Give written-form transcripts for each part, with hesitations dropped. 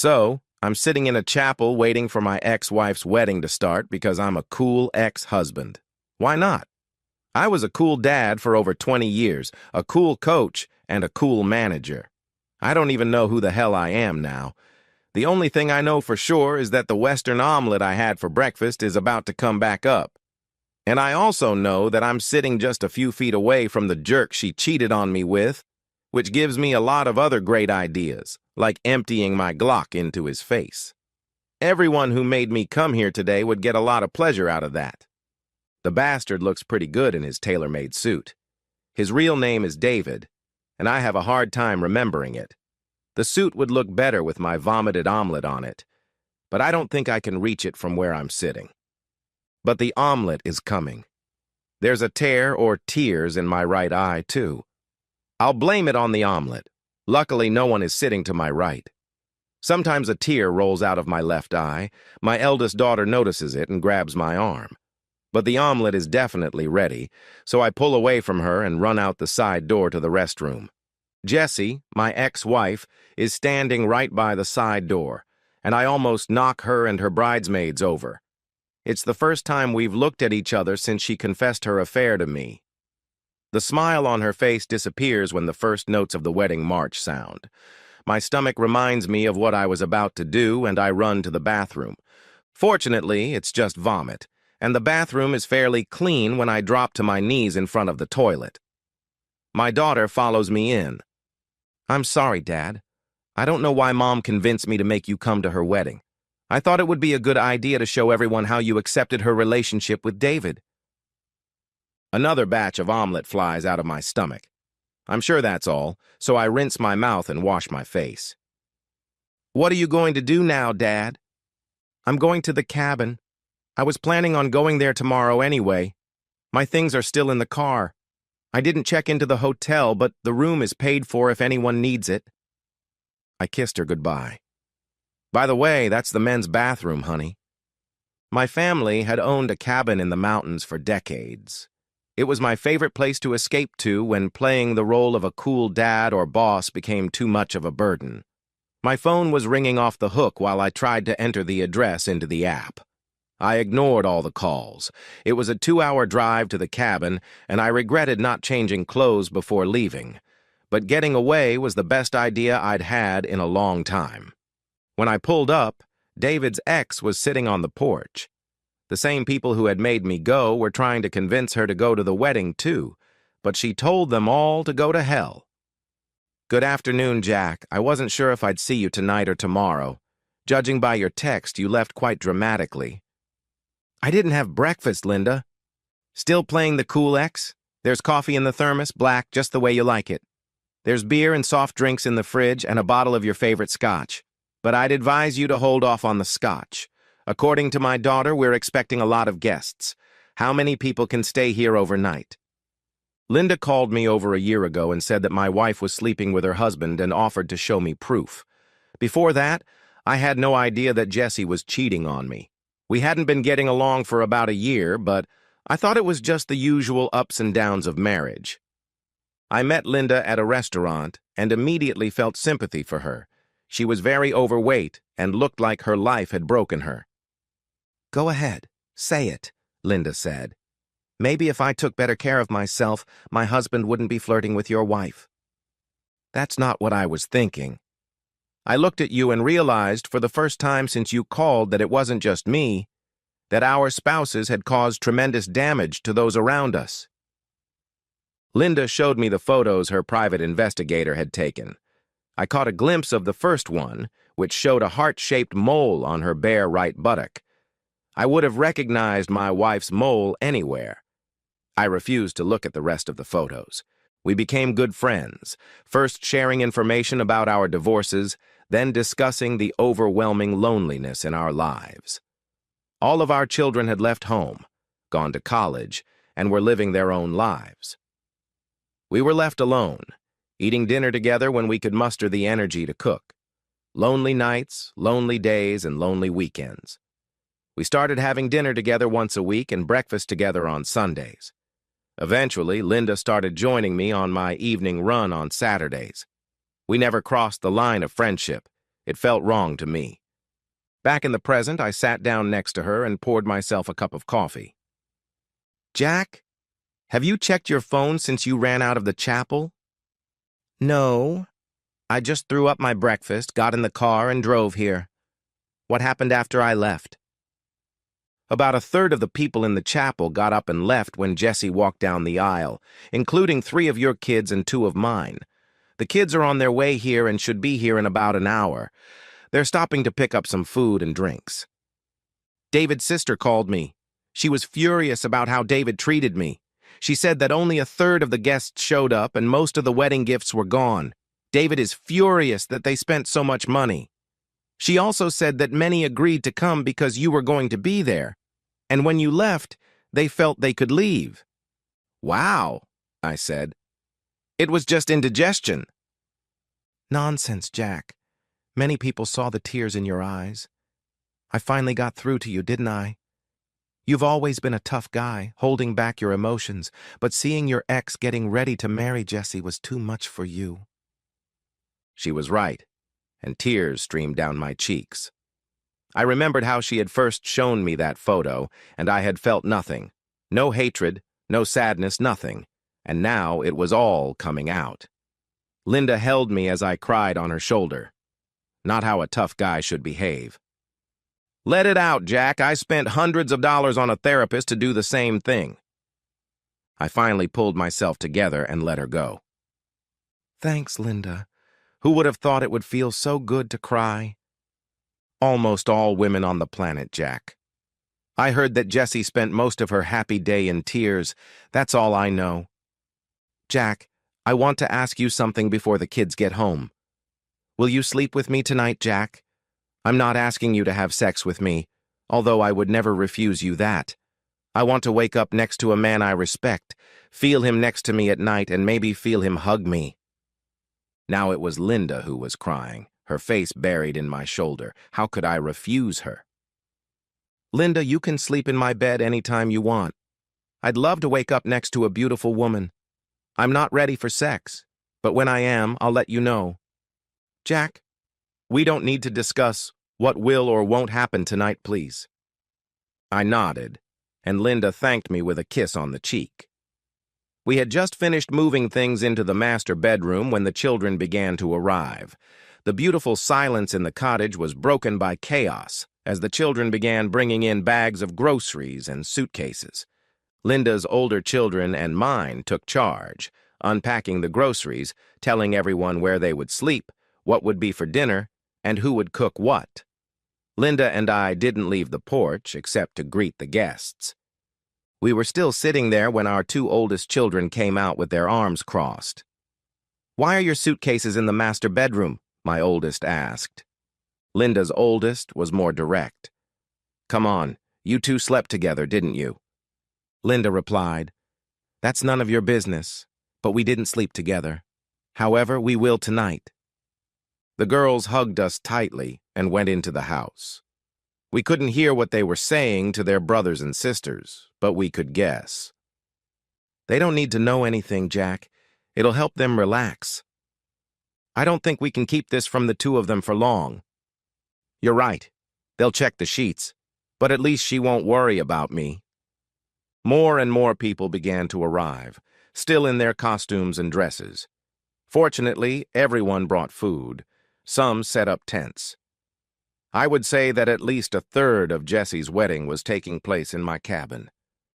So, I'm sitting in a chapel waiting for my ex-wife's wedding to start because I'm a cool ex-husband. Why not? I was a cool dad for over 20 years, a cool coach, and a cool manager. I don't even know who the hell I am now. The only thing I know for sure is that the Western omelet I had for breakfast is about to come back up. And I also know that I'm sitting just a few feet away from the jerk she cheated on me with, which gives me a lot of other great ideas, like emptying my Glock into his face. Everyone who made me come here today would get a lot of pleasure out of that. The bastard looks pretty good in his tailor-made suit. His real name is David, and I have a hard time remembering it. The suit would look better with my vomited omelet on it, but I don't think I can reach it from where I'm sitting. But the omelet is coming. There's a tear or tears in my right eye, too. I'll blame it on the omelet. Luckily, no one is sitting to my right. Sometimes a tear rolls out of my left eye. My eldest daughter notices it and grabs my arm. But the omelet is definitely ready, so I pull away from her and run out the side door to the restroom. Jessie, my ex-wife, is standing right by the side door, and I almost knock her and her bridesmaids over. It's the first time we've looked at each other since she confessed her affair to me. The smile on her face disappears when the first notes of the wedding march sound. My stomach reminds me of what I was about to do, and I run to the bathroom. Fortunately, it's just vomit, and the bathroom is fairly clean when I drop to my knees in front of the toilet. My daughter follows me in. "I'm sorry, Dad. I don't know why Mom convinced me to make you come to her wedding. I thought it would be a good idea to show everyone how you accepted her relationship with David." Another batch of omelet flies out of my stomach. I'm sure that's all, so I rinse my mouth and wash my face. "What are you going to do now, Dad?" "I'm going to the cabin. I was planning on going there tomorrow anyway. My things are still in the car. I didn't check into the hotel, but the room is paid for if anyone needs it." I kissed her goodbye. "By the way, that's the men's bathroom, honey." My family had owned a cabin in the mountains for decades. It was my favorite place to escape to when playing the role of a cool dad or boss became too much of a burden. My phone was ringing off the hook while I tried to enter the address into the app. I ignored all the calls. It was a 2-hour drive to the cabin, and I regretted not changing clothes before leaving. But getting away was the best idea I'd had in a long time. When I pulled up, David's ex was sitting on the porch. The same people who had made me go were trying to convince her to go to the wedding, too, but she told them all to go to hell. "Good afternoon, Jack. I wasn't sure if I'd see you tonight or tomorrow. Judging by your text, you left quite dramatically." "I didn't have breakfast, Linda." "Still playing the cool ex? There's coffee in the thermos, black, just the way you like it. There's beer and soft drinks in the fridge and a bottle of your favorite scotch. But I'd advise you to hold off on the scotch. According to my daughter, we're expecting a lot of guests. How many people can stay here overnight?" Linda called me over a year ago and said that my wife was sleeping with her husband and offered to show me proof. Before that, I had no idea that Jessie was cheating on me. We hadn't been getting along for about a year, but I thought it was just the usual ups and downs of marriage. I met Linda at a restaurant and immediately felt sympathy for her. She was very overweight and looked like her life had broken her. "Go ahead, say it," Linda said. "Maybe if I took better care of myself, my husband wouldn't be flirting with your wife." "That's not what I was thinking. I looked at you and realized for the first time since you called that it wasn't just me, that our spouses had caused tremendous damage to those around us." Linda showed me the photos her private investigator had taken. I caught a glimpse of the first one, which showed a heart-shaped mole on her bare right buttock. I would have recognized my wife's mole anywhere. I refused to look at the rest of the photos. We became good friends, first sharing information about our divorces, then discussing the overwhelming loneliness in our lives. All of our children had left home, gone to college, and were living their own lives. We were left alone, eating dinner together when we could muster the energy to cook. Lonely nights, lonely days, and lonely weekends. We started having dinner together once a week and breakfast together on Sundays. Eventually, Linda started joining me on my evening run on Saturdays. We never crossed the line of friendship. It felt wrong to me. Back in the present, I sat down next to her and poured myself a cup of coffee. "Jack, have you checked your phone since you ran out of the chapel?" "No. I just threw up my breakfast, got in the car, and drove here. What happened after I left?" "About a third of the people in the chapel got up and left when Jesse walked down the aisle, including 3 of your kids and 2 of mine. The kids are on their way here and should be here in about an hour. They're stopping to pick up some food and drinks." "David's sister called me. She was furious about how David treated me. She said that only a third of the guests showed up and most of the wedding gifts were gone. David is furious that they spent so much money. She also said that many agreed to come because you were going to be there, and when you left, they felt they could leave." "Wow," I said. "It was just indigestion." "Nonsense, Jack. Many people saw the tears in your eyes. I finally got through to you, didn't I? You've always been a tough guy, holding back your emotions, but seeing your ex getting ready to marry Jesse was too much for you." She was right, and tears streamed down my cheeks. I remembered how she had first shown me that photo, and I had felt nothing. No hatred, no sadness, nothing. And now it was all coming out. Linda held me as I cried on her shoulder. Not how a tough guy should behave. "Let it out, Jack. I spent hundreds of dollars on a therapist to do the same thing." I finally pulled myself together and let her go. "Thanks, Linda. Who would have thought it would feel so good to cry?" "Almost all women on the planet, Jack. I heard that Jessie spent most of her happy day in tears. That's all I know. Jack, I want to ask you something before the kids get home. Will you sleep with me tonight, Jack? I'm not asking you to have sex with me, although I would never refuse you that. I want to wake up next to a man I respect, feel him next to me at night, and maybe feel him hug me." Now it was Linda who was crying, her face buried in my shoulder. How could I refuse her? "Linda, you can sleep in my bed anytime you want. I'd love to wake up next to a beautiful woman. I'm not ready for sex, but when I am, I'll let you know. Jack, we don't need to discuss what will or won't happen tonight, please." I nodded, and Linda thanked me with a kiss on the cheek. We had just finished moving things into the master bedroom when the children began to arrive. The beautiful silence in the cottage was broken by chaos as the children began bringing in bags of groceries and suitcases. Linda's older children and mine took charge, unpacking the groceries, telling everyone where they would sleep, what would be for dinner, and who would cook what. Linda and I didn't leave the porch except to greet the guests. We were still sitting there when our 2 oldest children came out with their arms crossed. "Why are your suitcases in the master bedroom?" my oldest asked. Linda's oldest was more direct. "Come on, you 2 slept together, didn't you?" Linda replied, "That's none of your business, but we didn't sleep together. However, we will tonight." The girls hugged us tightly and went into the house. We couldn't hear what they were saying to their brothers and sisters, but we could guess. "They don't need to know anything, Jack. It'll help them relax. I don't think we can keep this from the 2 of them for long." "You're right. They'll check the sheets, but at least she won't worry about me." More and more people began to arrive, still in their costumes and dresses. Fortunately, everyone brought food. Some set up tents. I would say that at least a third of Jesse's wedding was taking place in my cabin.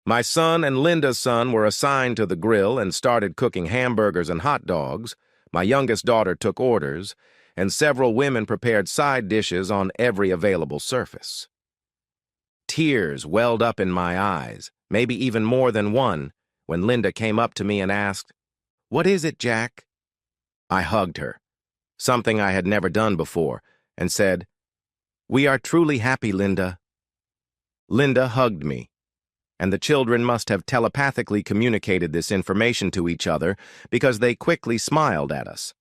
My son and Linda's son were assigned to the grill and started cooking hamburgers and hot dogs. My youngest daughter took orders, and several women prepared side dishes on every available surface. Tears welled up in my eyes, maybe even more than one, when Linda came up to me and asked, "What is it, Jack?" I hugged her, something I had never done before, and said, "We are truly happy, Linda." Linda hugged me, and the children must have telepathically communicated this information to each other because they quickly smiled at us.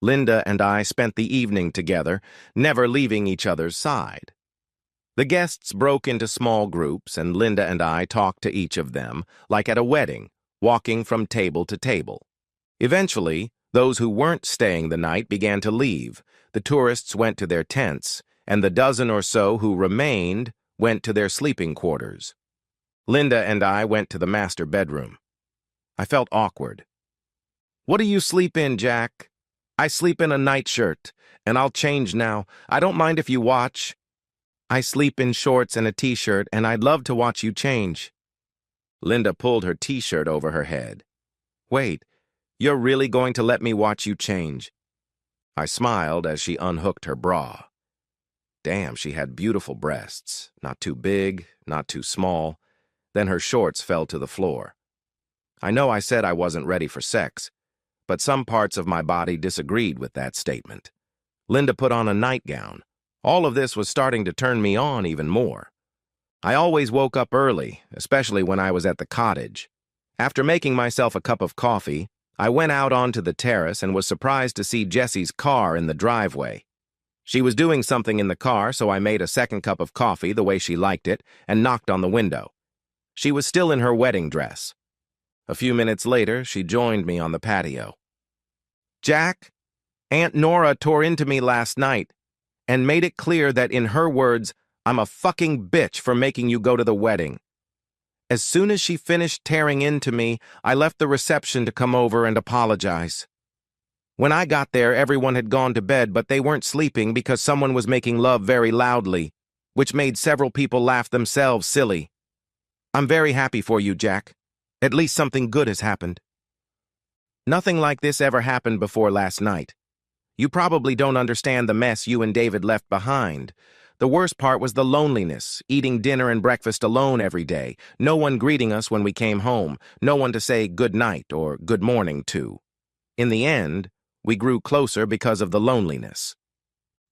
Linda and I spent the evening together, never leaving each other's side. The guests broke into small groups, and Linda and I talked to each of them, like at a wedding, walking from table to table. Eventually, those who weren't staying the night began to leave, the tourists went to their tents, and the dozen or so who remained went to their sleeping quarters. Linda and I went to the master bedroom. I felt awkward. "What do you sleep in, Jack?" "I sleep in a nightshirt, and I'll change now. I don't mind if you watch." "I sleep in shorts and a t-shirt, and I'd love to watch you change." Linda pulled her t-shirt over her head. "Wait, you're really going to let me watch you change?" I smiled as she unhooked her bra. Damn, she had beautiful breasts, not too big, not too small. Then her shorts fell to the floor. I know I said I wasn't ready for sex, but some parts of my body disagreed with that statement. Linda put on a nightgown. All of this was starting to turn me on even more. I always woke up early, especially when I was at the cottage. After making myself a cup of coffee, I went out onto the terrace and was surprised to see Jessie's car in the driveway. She was doing something in the car, so I made a second cup of coffee the way she liked it and knocked on the window. She was still in her wedding dress. A few minutes later, she joined me on the patio. "Jack, Aunt Nora tore into me last night and made it clear that, in her words, I'm a fucking bitch for making you go to the wedding. As soon as she finished tearing into me, I left the reception to come over and apologize. When I got there, everyone had gone to bed, but they weren't sleeping because someone was making love very loudly, which made several people laugh themselves silly. I'm very happy for you, Jack. At least something good has happened. Nothing like this ever happened before last night. You probably don't understand the mess you and David left behind. The worst part was the loneliness, eating dinner and breakfast alone every day, no one greeting us when we came home, no one to say good night or good morning to. In the end, we grew closer because of the loneliness.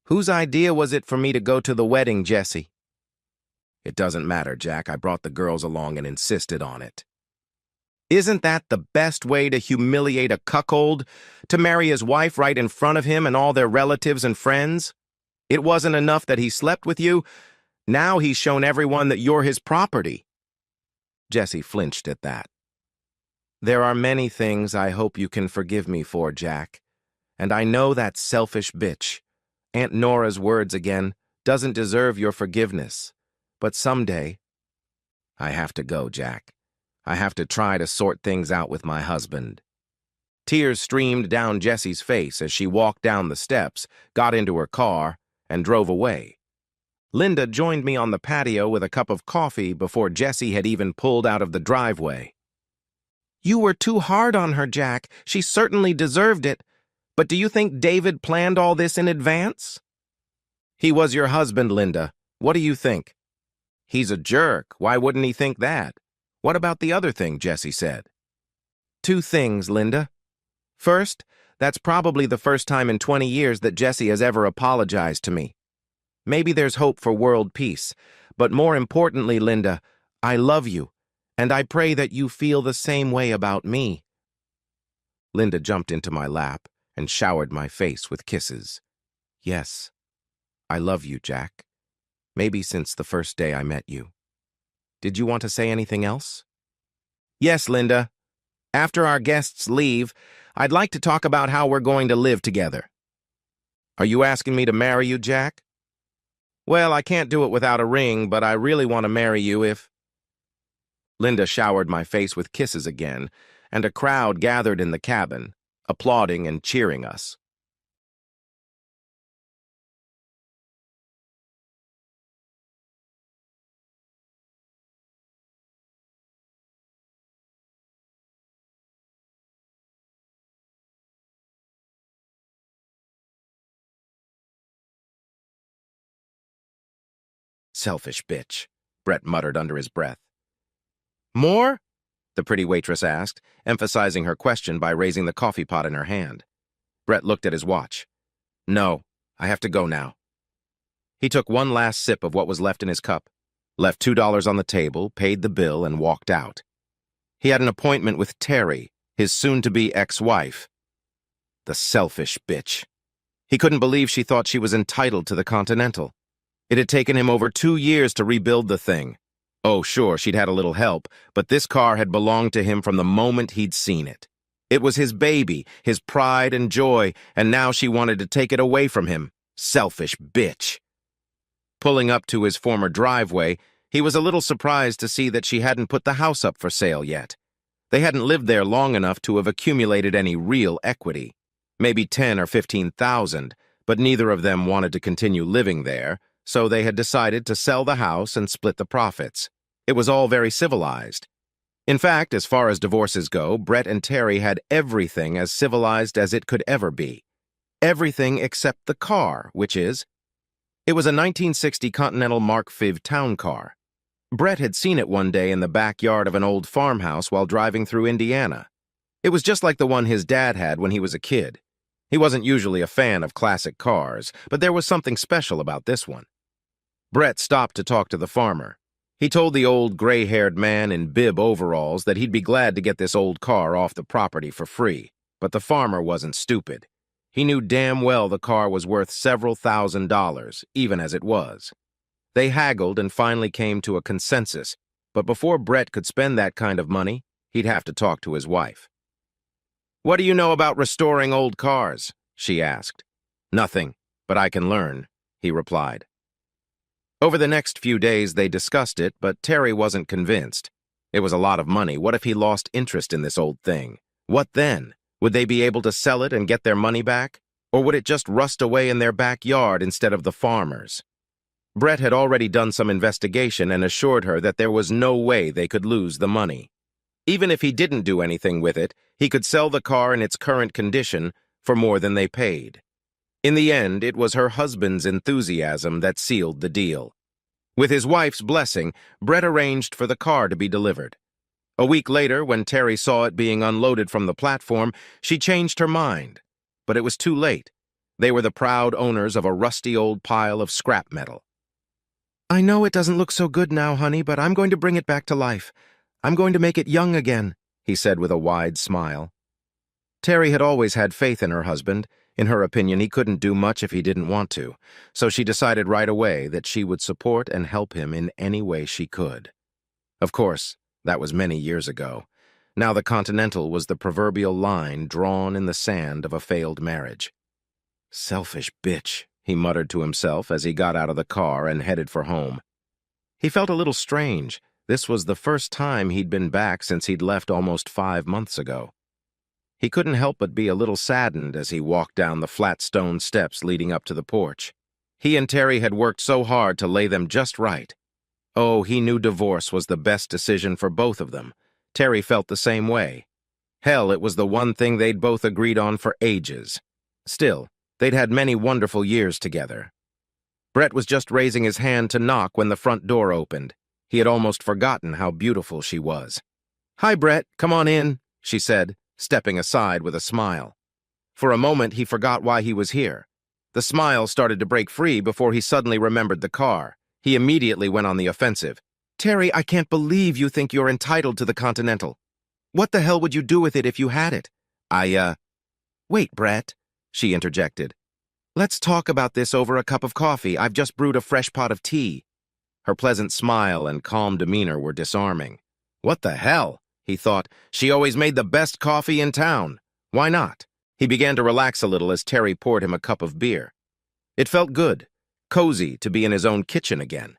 Whose idea was it for me to go to the wedding, Jessie? It doesn't matter, Jack. I brought the girls along and insisted on it. Isn't that the best way to humiliate a cuckold? To marry his wife right in front of him and all their relatives and friends? It wasn't enough that he slept with you. Now he's shown everyone that you're his property. Jessie flinched at that. There are many things I hope you can forgive me for, Jack. And I know that selfish bitch, Aunt Nora's words again, doesn't deserve your forgiveness. But someday, I have to go, Jack. I have to try to sort things out with my husband. Tears streamed down Jessie's face as she walked down the steps, got into her car, and drove away. Linda joined me on the patio with a cup of coffee before Jessie had even pulled out of the driveway. You were too hard on her, Jack. She certainly deserved it. But do you think David planned all this in advance? He was your husband, Linda. What do you think? He's a jerk. Why wouldn't he think that? What about the other thing Jessie said? Two things, Linda. First, that's probably the first time in 20 years that Jessie has ever apologized to me. Maybe there's hope for world peace, but more importantly, Linda, I love you, and I pray that you feel the same way about me. Linda jumped into my lap and showered my face with kisses. Yes, I love you, Jack. Maybe since the first day I met you. Did you want to say anything else? Yes, Linda. After our guests leave, I'd like to talk about how we're going to live together. Are you asking me to marry you, Jack? Well, I can't do it without a ring, but I really want to marry you if... Linda showered my face with kisses again, and a crowd gathered in the cabin, applauding and cheering us. Selfish bitch, Brett muttered under his breath. More? The pretty waitress asked, emphasizing her question by raising the coffee pot in her hand. Brett looked at his watch. No, I have to go now. He took one last sip of what was left in his cup, left $2 on the table, paid the bill, and walked out. He had an appointment with Terry, his soon-to-be ex-wife. The selfish bitch. He couldn't believe she thought she was entitled to the Continental. It had taken him over 2 years to rebuild the thing. Oh, sure, she'd had a little help, but this car had belonged to him from the moment he'd seen it. It was his baby, his pride and joy, and now she wanted to take it away from him. Selfish bitch. Pulling up to his former driveway, he was a little surprised to see that she hadn't put the house up for sale yet. They hadn't lived there long enough to have accumulated any real equity. Maybe 10 or 15,000, but neither of them wanted to continue living there, so they had decided to sell the house and split the profits. It was all very civilized. In fact, as far as divorces go, Brett and Terry had everything as civilized as it could ever be. Everything except the car, which is... It was a 1960 Continental Mark V town car. Brett had seen it one day in the backyard of an old farmhouse while driving through Indiana. It was just like the one his dad had when he was a kid. He wasn't usually a fan of classic cars, but there was something special about this one. Brett stopped to talk to the farmer. He told the old gray-haired man in bib overalls that he'd be glad to get this old car off the property for free, but the farmer wasn't stupid. He knew damn well the car was worth several $1,000s, even as it was. They haggled and finally came to a consensus, but before Brett could spend that kind of money, he'd have to talk to his wife. "What do you know about restoring old cars?" she asked. "Nothing, but I can learn," he replied. Over the next few days they discussed it, but Terry wasn't convinced. It was a lot of money. What if he lost interest in this old thing? What then? Would they be able to sell it and get their money back? Or would it just rust away in their backyard instead of the farmer's? Brett had already done some investigation and assured her that there was no way they could lose the money. Even if he didn't do anything with it, he could sell the car in its current condition for more than they paid. In the end, it was her husband's enthusiasm that sealed the deal. With his wife's blessing, Brett arranged for the car to be delivered. A week later, when Terry saw it being unloaded from the platform, she changed her mind. But it was too late. They were the proud owners of a rusty old pile of scrap metal. "I know it doesn't look so good now, honey, but I'm going to bring it back to life. I'm going to make it young again," he said with a wide smile. Terry had always had faith in her husband. In her opinion, he couldn't do much if he didn't want to, so she decided right away that she would support and help him in any way she could. Of course, that was many years ago. Now the Continental was the proverbial line drawn in the sand of a failed marriage. "Selfish bitch," he muttered to himself as he got out of the car and headed for home. He felt a little strange. This was the first time he'd been back since he'd left almost 5 months ago. He couldn't help but be a little saddened as he walked down the flat stone steps leading up to the porch. He and Terry had worked so hard to lay them just right. Oh, he knew divorce was the best decision for both of them. Terry felt the same way. Hell, it was the one thing they'd both agreed on for ages. Still, they'd had many wonderful years together. Brett was just raising his hand to knock when the front door opened. He had almost forgotten how beautiful she was. "Hi, Brett, come on in," she said, stepping aside with a smile. For a moment, he forgot why he was here. The smile started to break free before he suddenly remembered the car. He immediately went on the offensive. "Terry, I can't believe you think you're entitled to the Continental. What the hell would you do with it if you had it?" Wait, Brett," she interjected. "Let's talk about this over a cup of coffee. I've just brewed a fresh pot of tea." Her pleasant smile and calm demeanor were disarming. What the hell? He thought. She always made the best coffee in town. Why not? He began to relax a little as Terry poured him a cup of beer. It felt good, cozy to be in his own kitchen again.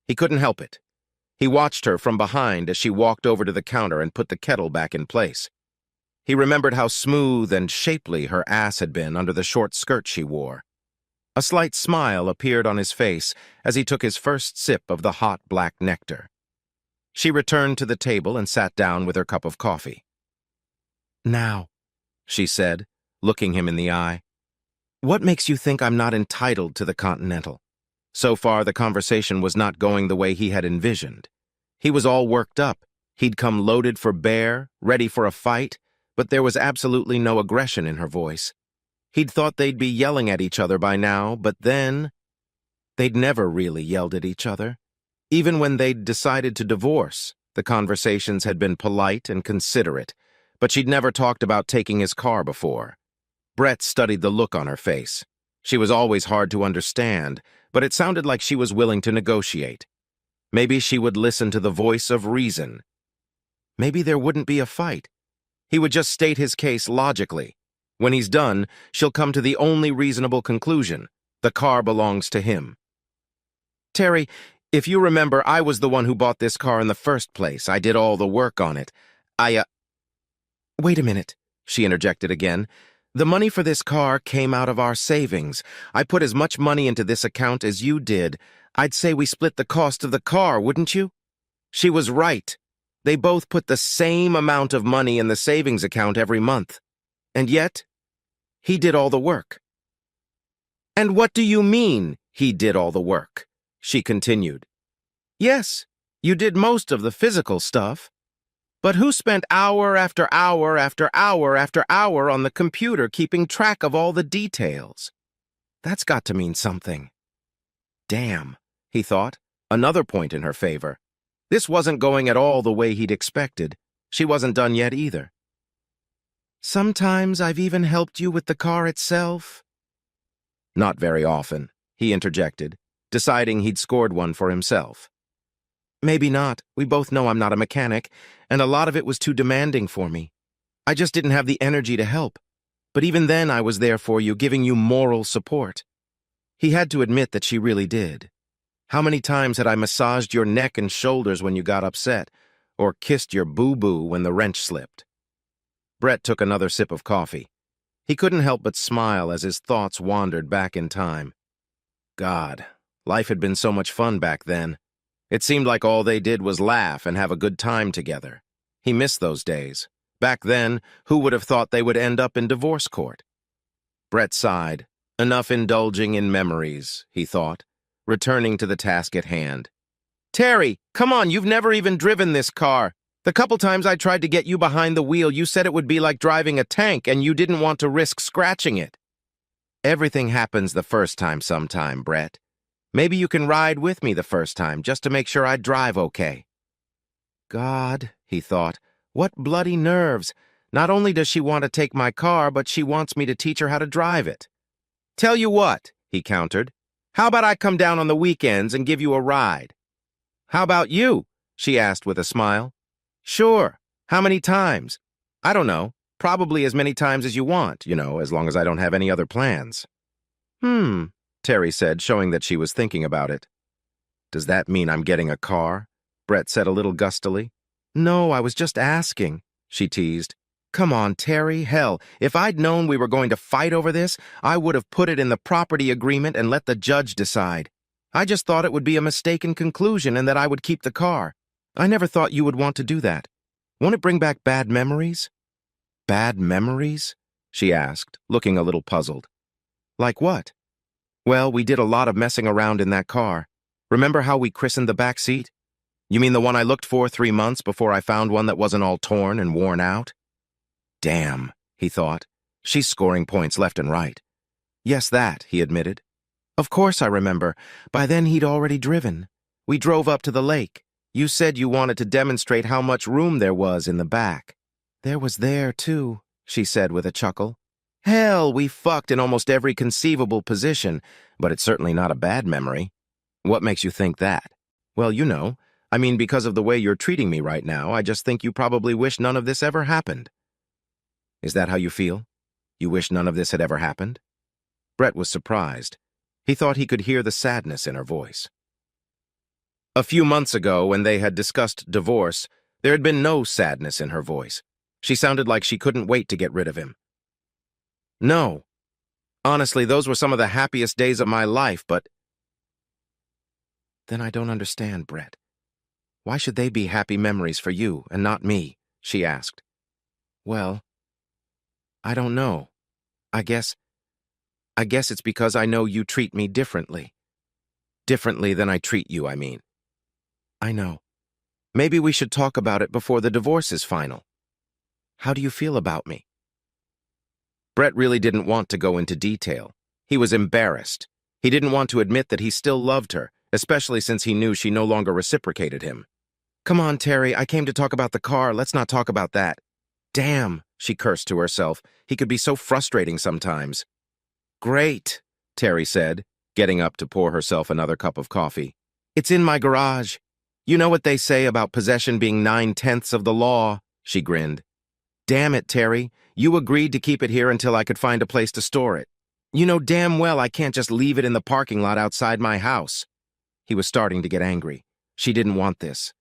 He couldn't help it. He watched her from behind as she walked over to the counter and put the kettle back in place. He remembered how smooth and shapely her ass had been under the short skirt she wore. A slight smile appeared on his face as he took his first sip of the hot black nectar. She returned to the table and sat down with her cup of coffee. "Now," she said, looking him in the eye, "what makes you think I'm not entitled to the Continental?" So far, the conversation was not going the way he had envisioned. He was all worked up. He'd come loaded for bear, ready for a fight, but there was absolutely no aggression in her voice. He'd thought they'd be yelling at each other by now, but then... They'd never really yelled at each other. Even when they'd decided to divorce, the conversations had been polite and considerate, but she'd never talked about taking his car before. Brett studied the look on her face. She was always hard to understand, but it sounded like she was willing to negotiate. Maybe she would listen to the voice of reason. Maybe there wouldn't be a fight. He would just state his case logically. When he's done, she'll come to the only reasonable conclusion. The car belongs to him. Terry, if you remember, I was the one who bought this car in the first place. I did all the work on it. Wait a minute, she interjected again. The money for this car came out of our savings. I put as much money into this account as you did. I'd say we split the cost of the car, wouldn't you? She was right. They both put the same amount of money in the savings account every month. And yet, he did all the work. And what do you mean, he did all the work? She continued. Yes, you did most of the physical stuff. But who spent hour after hour after hour after hour on the computer keeping track of all the details? That's got to mean something. Damn, he thought, another point in her favor. This wasn't going at all the way he'd expected. She wasn't done yet either. Sometimes I've even helped you with the car itself. Not very often, he interjected, deciding he'd scored one for himself. Maybe not. We both know I'm not a mechanic, and a lot of it was too demanding for me. I just didn't have the energy to help. But even then I was there for you, giving you moral support. He had to admit that she really did. How many times had I massaged your neck and shoulders when you got upset, or kissed your boo-boo when the wrench slipped? Brett took another sip of coffee. He couldn't help but smile as his thoughts wandered back in time. God, life had been so much fun back then. It seemed like all they did was laugh and have a good time together. He missed those days. Back then, who would have thought they would end up in divorce court? Brett sighed. Enough indulging in memories, he thought, returning to the task at hand. Terry, come on, you've never even driven this car. The couple times I tried to get you behind the wheel, you said it would be like driving a tank and you didn't want to risk scratching it. Everything happens the first time sometime, Brett. Maybe you can ride with me the first time, just to make sure I drive okay. God, he thought, what bloody nerves. Not only does she want to take my car, but she wants me to teach her how to drive it. Tell you what, he countered. How about I come down on the weekends and give you a ride? How about you? She asked with a smile. Sure. How many times? I don't know. Probably as many times as you want, as long as I don't have any other plans. Terry said, showing that she was thinking about it. Does that mean I'm getting a car? Brett said a little gustily. No, I was just asking, she teased. Come on, Terry, hell, if I'd known we were going to fight over this, I would have put it in the property agreement and let the judge decide. I just thought it would be a mistaken conclusion and that I would keep the car. I never thought you would want to do that. Won't it bring back bad memories? Bad memories? She asked, looking a little puzzled. Like what? Well, we did a lot of messing around in that car. Remember how we christened the back seat? You mean the one I looked for 3 months before I found one that wasn't all torn and worn out? Damn, he thought. She's scoring points left and right. Yes, that, he admitted. Of course I remember. By then he'd already driven. We drove up to the lake. You said you wanted to demonstrate how much room there was in the back. There was there, too, she said with a chuckle. Hell, we fucked in almost every conceivable position, but it's certainly not a bad memory. What makes you think that? Well, I mean, because of the way you're treating me right now, I just think you probably wish none of this ever happened. Is that how you feel? You wish none of this had ever happened? Brett was surprised. He thought he could hear the sadness in her voice. A few months ago, when they had discussed divorce, there had been no sadness in her voice. She sounded like she couldn't wait to get rid of him. No. Honestly, those were some of the happiest days of my life, but... Then I don't understand, Brett. Why should they be happy memories for you and not me? She asked. Well, I don't know. I guess it's because I know you treat me differently. Differently than I treat you, I mean. I know. Maybe we should talk about it before the divorce is final. How do you feel about me? Brett really didn't want to go into detail. He was embarrassed. He didn't want to admit that he still loved her, especially since he knew she no longer reciprocated him. Come on, Terry, I came to talk about the car. Let's not talk about that. Damn, she cursed to herself. He could be so frustrating sometimes. Great, Terry said, getting up to pour herself another cup of coffee. It's in my garage. You know what they say about possession being 9/10 of the law, she grinned. Damn it, Terry. You agreed to keep it here until I could find a place to store it. You know damn well I can't just leave it in the parking lot outside my house. He was starting to get angry. She didn't want this.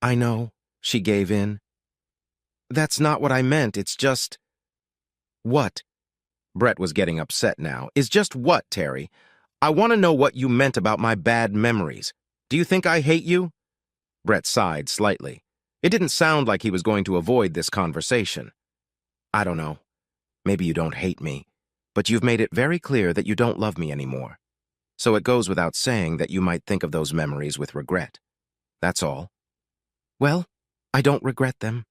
I know, she gave in. That's not what I meant, it's just... What? Brett was getting upset now. Is just what, Terry? I want to know what you meant about my bad memories. Do you think I hate you? Brett sighed slightly. It didn't sound like he was going to avoid this conversation. I don't know. Maybe you don't hate me, but you've made it very clear that you don't love me anymore. So it goes without saying that you might think of those memories with regret. That's all. Well, I don't regret them.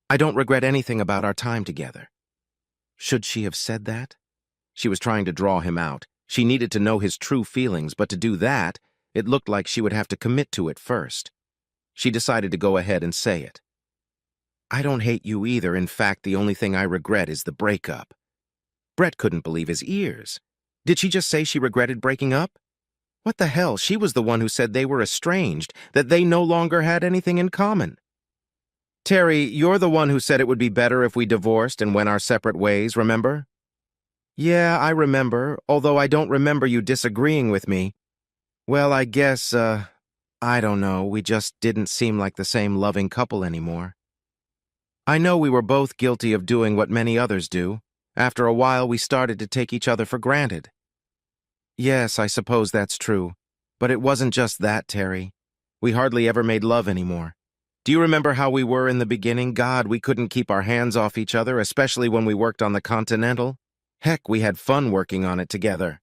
I don't regret anything about our time together. Should she have said that? She was trying to draw him out. She needed to know his true feelings, but to do that, it looked like she would have to commit to it first. She decided to go ahead and say it. I don't hate you either. In fact, the only thing I regret is the breakup. Brett couldn't believe his ears. Did she just say she regretted breaking up? What the hell? She was the one who said they were estranged, that they no longer had anything in common. Terry, you're the one who said it would be better if we divorced and went our separate ways, remember? Yeah, I remember, although I don't remember you disagreeing with me. Well, I guess, I don't know, we just didn't seem like the same loving couple anymore. I know we were both guilty of doing what many others do. After a while, we started to take each other for granted. Yes, I suppose that's true. But it wasn't just that, Terry. We hardly ever made love anymore. Do you remember how we were in the beginning? God, we couldn't keep our hands off each other, especially when we worked on the Continental. Heck, we had fun working on it together.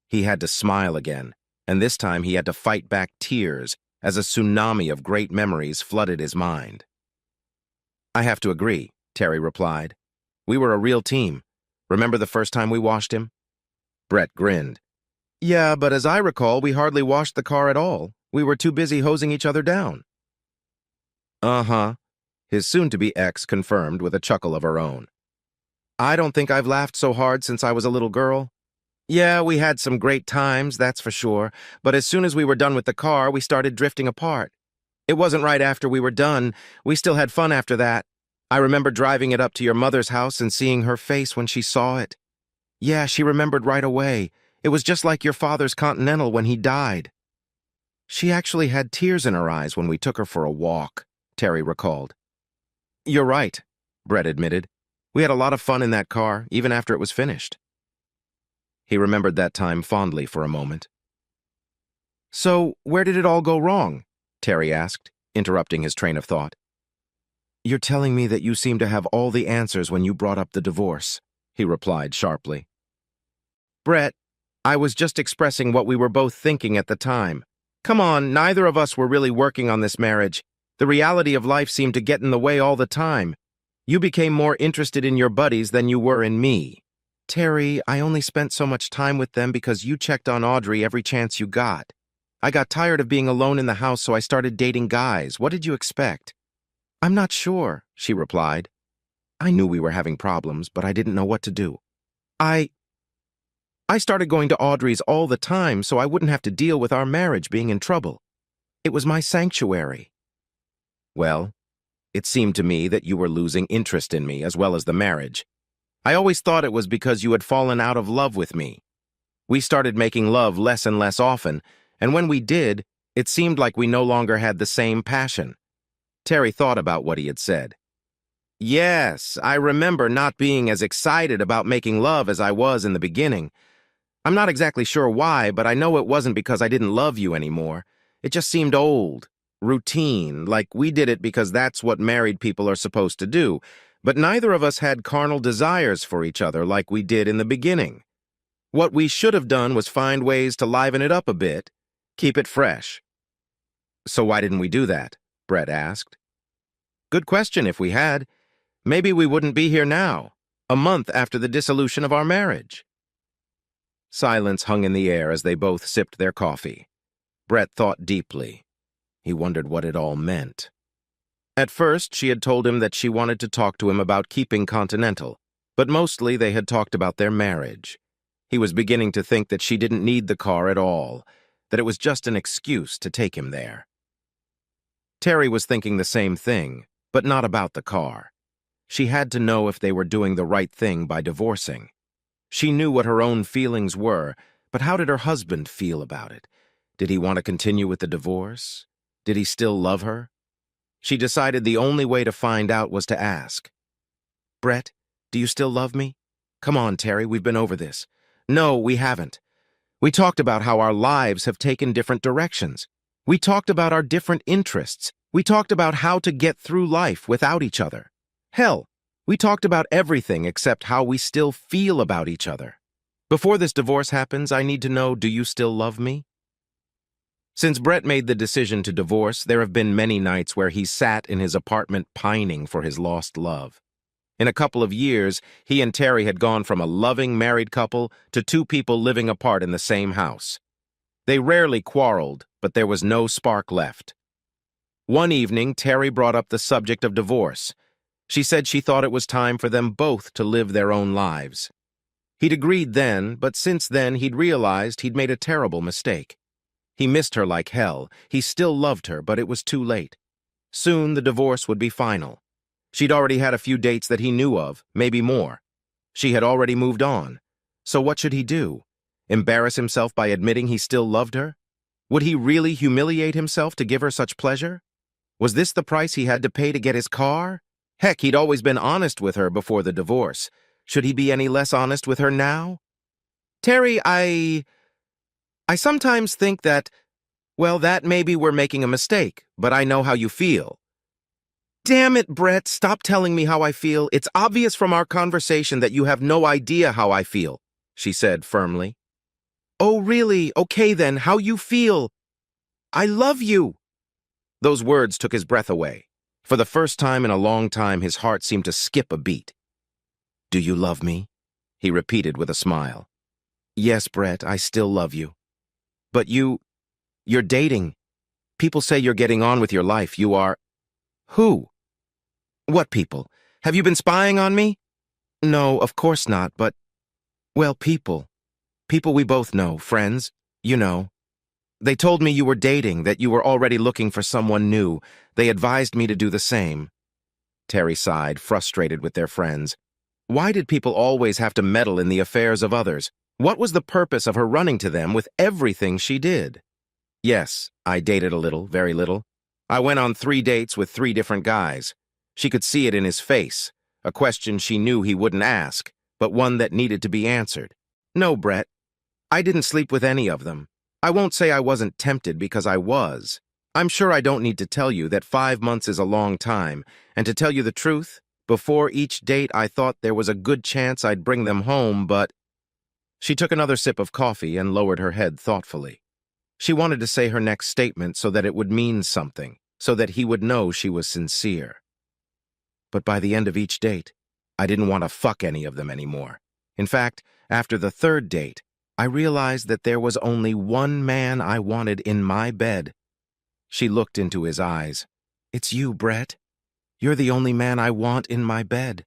He had to smile again, and this time he had to fight back tears as a tsunami of great memories flooded his mind. I have to agree, Terry replied. We were a real team. Remember the first time we washed him? Brett grinned. Yeah, but as I recall, we hardly washed the car at all. We were too busy hosing each other down. Uh-huh, his soon-to-be ex confirmed with a chuckle of her own. I don't think I've laughed so hard since I was a little girl. Yeah, we had some great times, that's for sure, but as soon as we were done with the car, we started drifting apart. It wasn't right after we were done. We still had fun after that. I remember driving it up to your mother's house and seeing her face when she saw it. Yeah, she remembered right away. It was just like your father's Continental when he died. She actually had tears in her eyes when we took her for a walk, Terry recalled. You're right, Brett admitted. We had a lot of fun in that car, even after it was finished. He remembered that time fondly for a moment. So, where did it all go wrong? Terry asked, interrupting his train of thought. You're telling me that you seem to have all the answers when you brought up the divorce, he replied sharply. Brett, I was just expressing what we were both thinking at the time. Come on, neither of us were really working on this marriage. The reality of life seemed to get in the way all the time. You became more interested in your buddies than you were in me. Terry, I only spent so much time with them because you checked on Audrey every chance you got. I got tired of being alone in the house, so I started dating guys. What did you expect? I'm not sure, she replied. I knew we were having problems, but I didn't know what to do. I started going to Audrey's all the time so I wouldn't have to deal with our marriage being in trouble. It was my sanctuary. Well, it seemed to me that you were losing interest in me as well as the marriage. I always thought it was because you had fallen out of love with me. We started making love less and less often, and when we did, it seemed like we no longer had the same passion. Terry thought about what he had said. Yes, I remember not being as excited about making love as I was in the beginning. I'm not exactly sure why, but I know it wasn't because I didn't love you anymore. It just seemed old, routine, like we did it because that's what married people are supposed to do. But neither of us had carnal desires for each other like we did in the beginning. What we should have done was find ways to liven it up a bit, keep it fresh. So why didn't we do that? Brett asked. Good question if we had. Maybe we wouldn't be here now, a month after the dissolution of our marriage. Silence hung in the air as they both sipped their coffee. Brett thought deeply. He wondered what it all meant. At first, she had told him that she wanted to talk to him about keeping Continental, but mostly they had talked about their marriage. He was beginning to think that she didn't need the car at all, that it was just an excuse to take him there. Terry was thinking the same thing, but not about the car. She had to know if they were doing the right thing by divorcing. She knew what her own feelings were, but how did her husband feel about it? Did he want to continue with the divorce? Did he still love her? She decided the only way to find out was to ask. Brett, do you still love me? Come on, Terry, we've been over this. No, we haven't. We talked about how our lives have taken different directions. We talked about our different interests. We talked about how to get through life without each other. Hell, we talked about everything except how we still feel about each other. Before this divorce happens, I need to know, do you still love me? Since Brett made the decision to divorce, there have been many nights where he sat in his apartment pining for his lost love. In a couple of years, he and Terry had gone from a loving married couple to two people living apart in the same house. They rarely quarreled, but there was no spark left. One evening, Terry brought up the subject of divorce. She said she thought it was time for them both to live their own lives. He'd agreed then, but since then he'd realized he'd made a terrible mistake. He missed her like hell. He still loved her, but it was too late. Soon the divorce would be final. She'd already had a few dates that he knew of, maybe more. She had already moved on. So what should he do? Embarrass himself by admitting he still loved her? Would he really humiliate himself to give her such pleasure? Was this the price he had to pay to get his car? Heck, he'd always been honest with her before the divorce. Should he be any less honest with her now? Terry, I sometimes think that, well, that maybe we're making a mistake, but I know how you feel. Damn it, Brett, stop telling me how I feel. It's obvious from our conversation that you have no idea how I feel, she said firmly. Oh, really? Okay then, how you feel? I love you. Those words took his breath away. For the first time in a long time, his heart seemed to skip a beat. Do you love me? He repeated with a smile. Yes, Brett, I still love you. But you're dating. People say you're getting on with your life. You are... Who? What people? Have you been spying on me? No, of course not, but... Well, people. People we both know, friends, you know. They told me you were dating, that you were already looking for someone new. They advised me to do the same. Terry sighed, frustrated with their friends. Why did people always have to meddle in the affairs of others? What was the purpose of her running to them with everything she did? Yes, I dated a little, very little. I went on 3 dates with 3 different guys. She could see it in his face, a question she knew he wouldn't ask, but one that needed to be answered. No, Brett, I didn't sleep with any of them. I won't say I wasn't tempted because I was. I'm sure I don't need to tell you that 5 months is a long time, and to tell you the truth, before each date I thought there was a good chance I'd bring them home, but... She took another sip of coffee and lowered her head thoughtfully. She wanted to say her next statement so that it would mean something, so that he would know she was sincere. But by the end of each date, I didn't want to fuck any of them anymore. In fact, after the 3rd date, I realized that there was only one man I wanted in my bed. She looked into his eyes. It's you, Brett. You're the only man I want in my bed.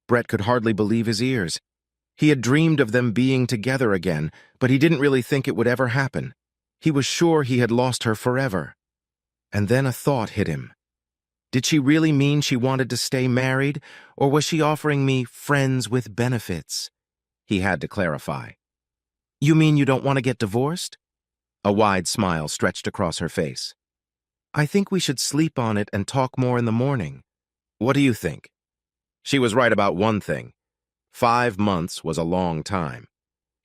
Brett could hardly believe his ears. He had dreamed of them being together again, but he didn't really think it would ever happen. He was sure he had lost her forever. And then a thought hit him. Did she really mean she wanted to stay married, or was she offering me friends with benefits? He had to clarify. You mean you don't want to get divorced? A wide smile stretched across her face. I think we should sleep on it and talk more in the morning. What do you think? She was right about one thing. 5 months was a long time.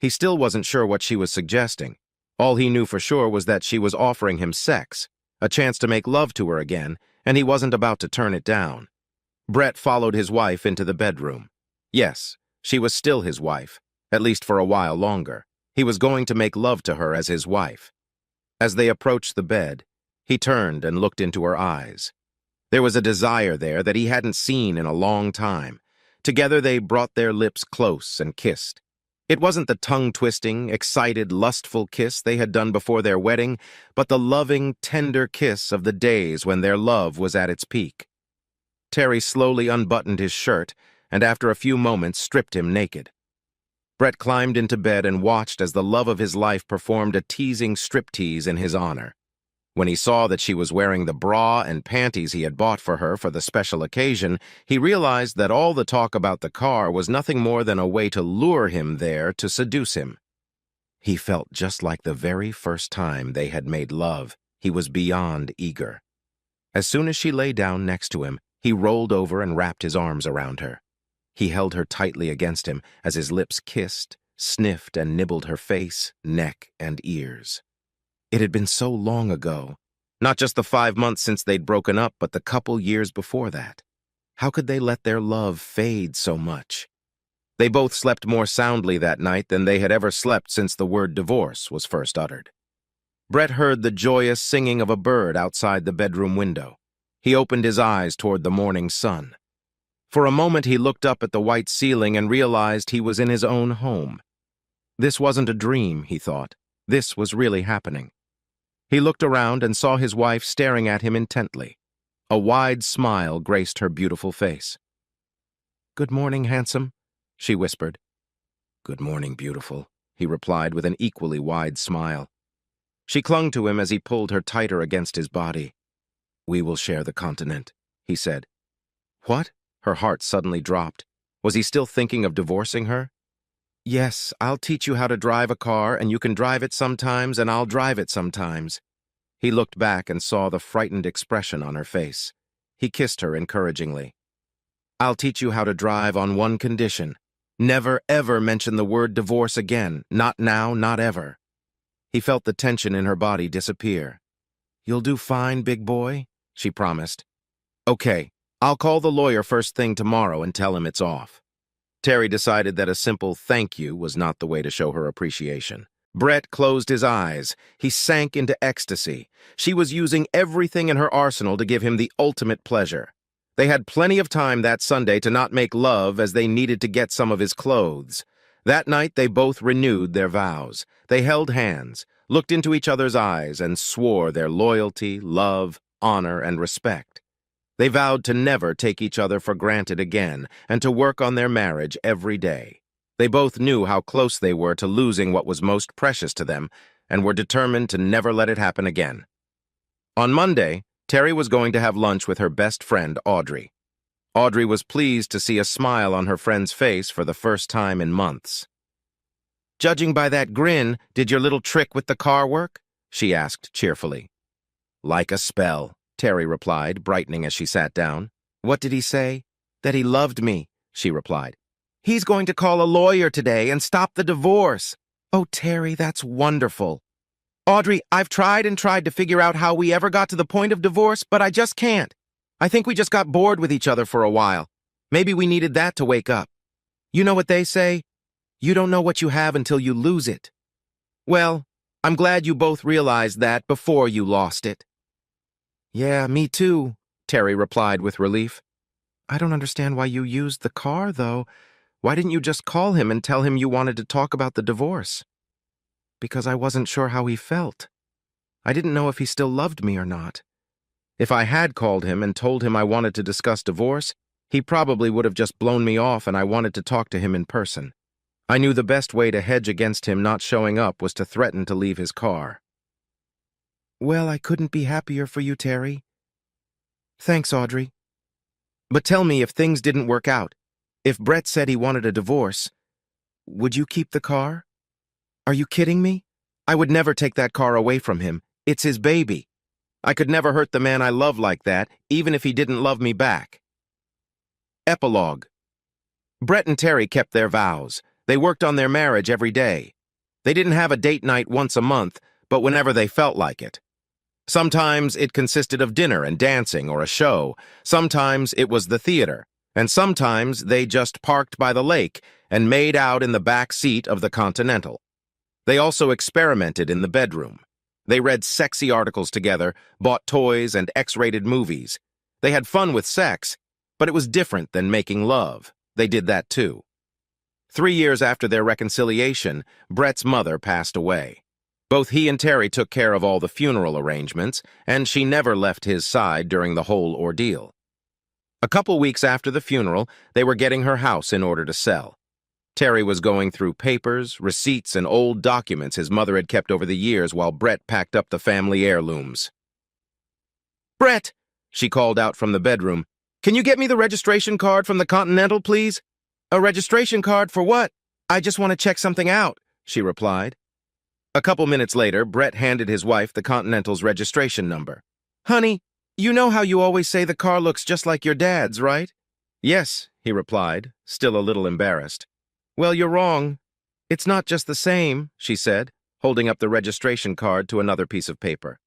He still wasn't sure what she was suggesting. All he knew for sure was that she was offering him sex, a chance to make love to her again, and he wasn't about to turn it down. Brett followed his wife into the bedroom. Yes, she was still his wife, at least for a while longer. He was going to make love to her as his wife. As they approached the bed, he turned and looked into her eyes. There was a desire there that he hadn't seen in a long time. Together they brought their lips close and kissed. It wasn't the tongue-twisting, excited, lustful kiss they had done before their wedding, but the loving, tender kiss of the days when their love was at its peak. Terry slowly unbuttoned his shirt, and after a few moments stripped him naked. Brett climbed into bed and watched as the love of his life performed a teasing striptease in his honor. When he saw that she was wearing the bra and panties he had bought for her for the special occasion, he realized that all the talk about the car was nothing more than a way to lure him there to seduce him. He felt just like the very first time they had made love. He was beyond eager. As soon as she lay down next to him, he rolled over and wrapped his arms around her. He held her tightly against him as his lips kissed, sniffed, and nibbled her face, neck, and ears. It had been so long ago. Not just the 5 months since they'd broken up, but the couple years before that. How could they let their love fade so much? They both slept more soundly that night than they had ever slept since the word divorce was first uttered. Brett heard the joyous singing of a bird outside the bedroom window. He opened his eyes toward the morning sun. For a moment he looked up at the white ceiling and realized he was in his own home. This wasn't a dream, he thought. This was really happening. He looked around and saw his wife staring at him intently. A wide smile graced her beautiful face. "Good morning, handsome," she whispered. "Good morning, beautiful," he replied with an equally wide smile. She clung to him as he pulled her tighter against his body. "We will share the continent," he said. What? Her heart suddenly dropped. Was he still thinking of divorcing her? "Yes, I'll teach you how to drive a car, and you can drive it sometimes, and I'll drive it sometimes." He looked back and saw the frightened expression on her face. He kissed her encouragingly. "I'll teach you how to drive on one condition. Never, ever mention the word divorce again. Not now, not ever." He felt the tension in her body disappear. "You'll do fine, big boy," she promised. "Okay, I'll call the lawyer first thing tomorrow and tell him it's off." Terry decided that a simple thank you was not the way to show her appreciation. Brett closed his eyes. He sank into ecstasy. She was using everything in her arsenal to give him the ultimate pleasure. They had plenty of time that Sunday to not make love as they needed to get some of his clothes. That night they both renewed their vows. They held hands, looked into each other's eyes, and swore their loyalty, love, honor, and respect. They vowed to never take each other for granted again and to work on their marriage every day. They both knew how close they were to losing what was most precious to them and were determined to never let it happen again. On Monday, Terry was going to have lunch with her best friend, Audrey. Audrey was pleased to see a smile on her friend's face for the first time in months. "Judging by that grin, did your little trick with the car work?" she asked cheerfully. "Like a spell," Terry replied, brightening as she sat down. "What did he say?" "That he loved me," she replied. "He's going to call a lawyer today and stop the divorce." "Oh, Terry, that's wonderful." "Audrey, I've tried and tried to figure out how we ever got to the point of divorce, but I just can't. I think we just got bored with each other for a while. Maybe we needed that to wake up. You know what they say? You don't know what you have until you lose it. Well, I'm glad you both realized that before you lost it." "Yeah, me too," Terry replied with relief. "I don't understand why you used the car, though. Why didn't you just call him and tell him you wanted to talk about the divorce?" "Because I wasn't sure how he felt. I didn't know if he still loved me or not. If I had called him and told him I wanted to discuss divorce, he probably would have just blown me off and I wanted to talk to him in person. I knew the best way to hedge against him not showing up was to threaten to leave his car." "Well, I couldn't be happier for you, Terry." "Thanks, Audrey. But tell me, if things didn't work out, if Brett said he wanted a divorce, would you keep the car? Are you kidding me? I would never take that car away from him. It's his baby. I could never hurt the man I love like that, even if he didn't love me back." Epilogue. Brett and Terry kept their vows. They worked on their marriage every day. They didn't have a date night once a month, but whenever they felt like it. Sometimes it consisted of dinner and dancing or a show. Sometimes it was the theater. And sometimes they just parked by the lake and made out in the back seat of the Continental. They also experimented in the bedroom. They read sexy articles together, bought toys and X-rated movies. They had fun with sex, but it was different than making love. They did that too. 3 years after their reconciliation, Brett's mother passed away. Both he and Terry took care of all the funeral arrangements, and she never left his side during the whole ordeal. A couple weeks after the funeral, they were getting her house in order to sell. Terry was going through papers, receipts, and old documents his mother had kept over the years while Brett packed up the family heirlooms. Brett, she called out from the bedroom. Can you get me the registration card from the Continental, please? A registration card for what? I just want to check something out, she replied. A couple minutes later, Brett handed his wife the Continental's registration number. Honey, you know how you always say the car looks just like your dad's, right? Yes, he replied, still a little embarrassed. Well, you're wrong. It's not just the same, she said, holding up the registration card to another piece of paper.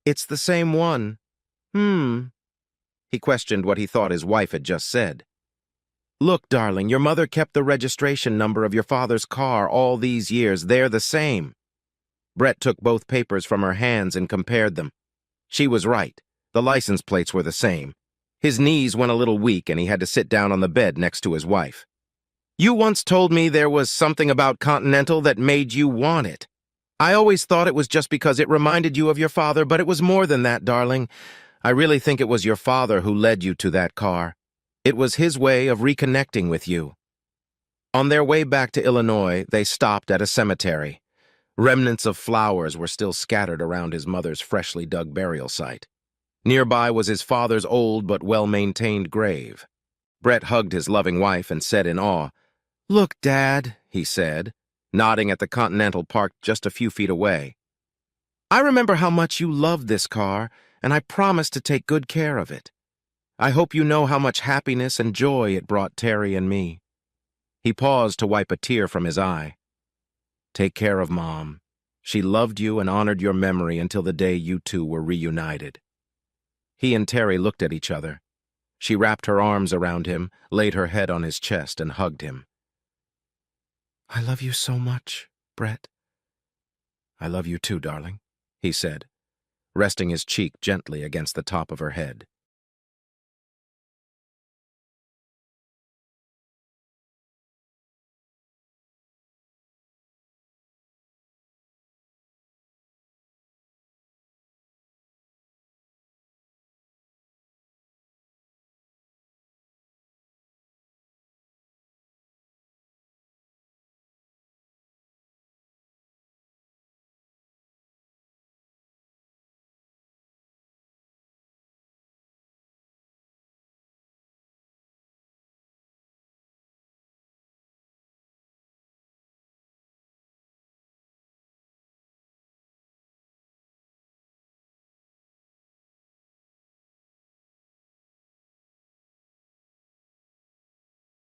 It's the same one. He questioned what he thought his wife had just said. Look, darling, your mother kept the registration number of your father's car all these years. They're the same. Brett took both papers from her hands and compared them. She was right. The license plates were the same. His knees went a little weak and he had to sit down on the bed next to his wife. You once told me there was something about Continental that made you want it. I always thought it was just because it reminded you of your father, but it was more than that, darling. I really think it was your father who led you to that car. It was his way of reconnecting with you. On their way back to Illinois, they stopped at a cemetery. Remnants of flowers were still scattered around his mother's freshly dug burial site. Nearby was his father's old but well-maintained grave. Brett hugged his loving wife and said in awe, Look, Dad, he said, nodding at the Continental parked just a few feet away. I remember how much you loved this car, and I promised to take good care of it. I hope you know how much happiness and joy it brought Terry and me. He paused to wipe a tear from his eye. Take care of Mom. She loved you and honored your memory until the day you two were reunited. He and Terry looked at each other. She wrapped her arms around him, laid her head on his chest, and hugged him. I love you so much, Brett. I love you too, darling, he said, resting his cheek gently against the top of her head.